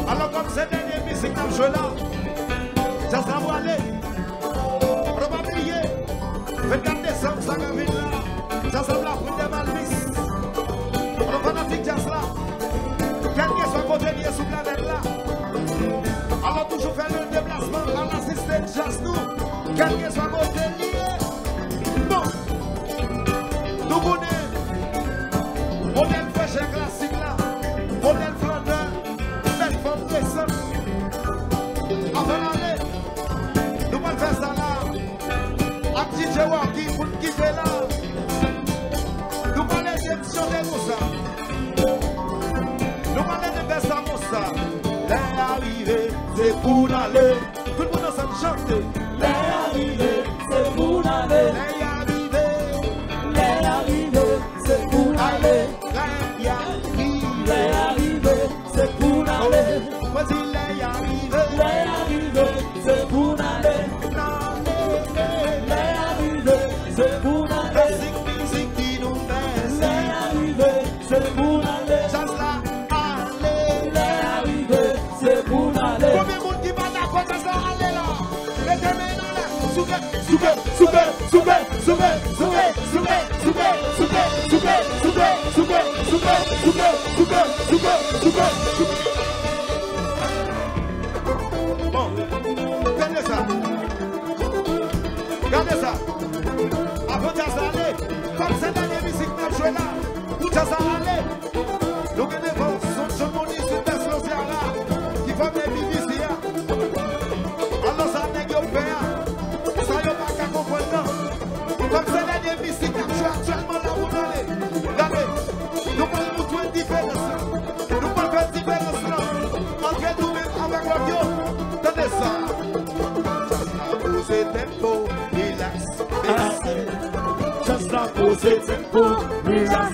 Alors comme c'est dernière musique dans le jeu là, ça sera où aller. On va pas oublier. 24 décembre, ça va venir là. Ça sera la fouille de Malvis. On va fanatique jazz là. Quelqu'un soit côté lié sous la planète là. Alors toujours faire le déplacement à l'assistant jazz nous. Quelqu'un soit côté lié. Bon. Nous connaissons. Modèle fraîche et classique là. Modèle flandeur. Belle forme récente. Avant l'année. Nous allons faire ça là. Un petit joueur qui pour quitter là. Nous allons les chanter comme ça. Nous allons les faire ça comme ça. Les arrivées, c'est pour aller. Tout le monde ensemble chante. Les arrivées, c'est pour aller. Les arrivées, c'est pour aller. les arrivées, C'est pour aller. voici les arrivées. Les arrivées, c'est pour aller. Les arrivées, c'est pour aller. Musique qui nous baisse. Les arrivées, c'est pour aller. Chance là, allez. Les arrivées, c'est pour aller. Combien de monde qui va d'accord, ça sera aller là. Mettez les mains là. Soubet, Soubet, soubet, soubet, soubet, soubet, soubet, soubet, soubet, soubet, soubet, soubet, soubet, soubet, soubet, soubet, soubet, soubet. bon, regardez ça. Regardez ça. Avant de ça aller, comme c'est dans les musiques qu'on joue là, tout ça aller. Donc, les gens sont chevaliers sur la sociale là, qui font des vies ici. Alors, ça n'est pas fait. Ça n'est pas qu'à comprendre. Comme c'est dans les musiques qu'on joue actuellement là, vous allez. Regardez, nous parlons pour une différence. Nous parlons de différence là. Entre nous-mêmes avec l'audio. Regardez ça. Posez tempo, relax, Just stop, pose it, tempo, relax.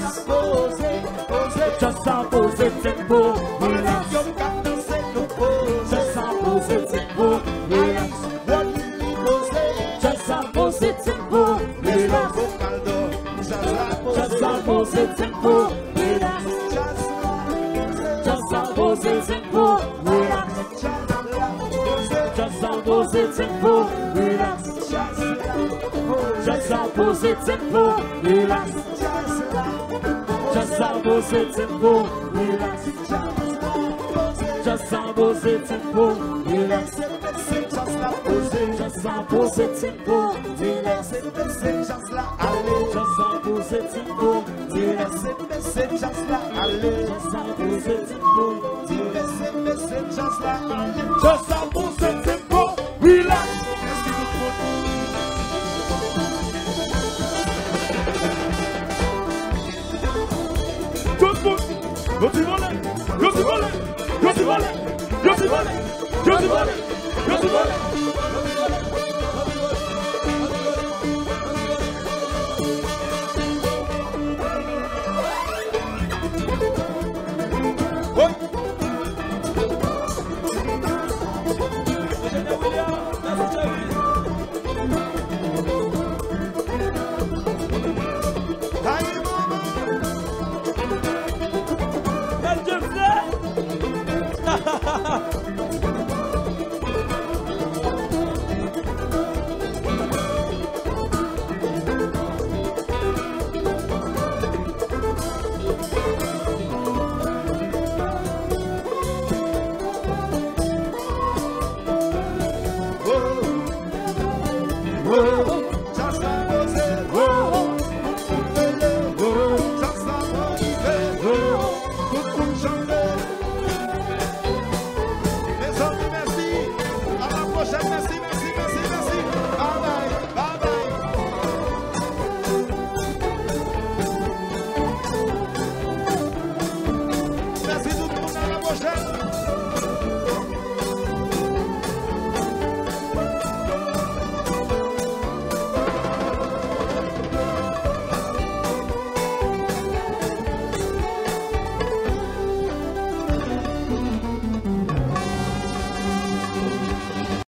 Just stop, pose it, tempo, relax. Just stop, pose it, tempo, relax. Just stop, pose it, tempo, relax. Just stop, pose it, tempo, relax. Just stop, pose it, tempo, relax. Just stop, pose it, tempo, relax. Just stop, pose it, tempo, relax. Just stop, pose it, tempo, relax. Just stop, pose it, tempo, relax. Just stop, pose it, tempo, relax. Just stop, pose it, tempo, relax. Just stop, pose it, tempo, Just stop, pose it, tempo, relax. Tout le monde, yo si volé, yo si volé, yo si volé, yo si volé, yo si volé, yo si volé. Oh,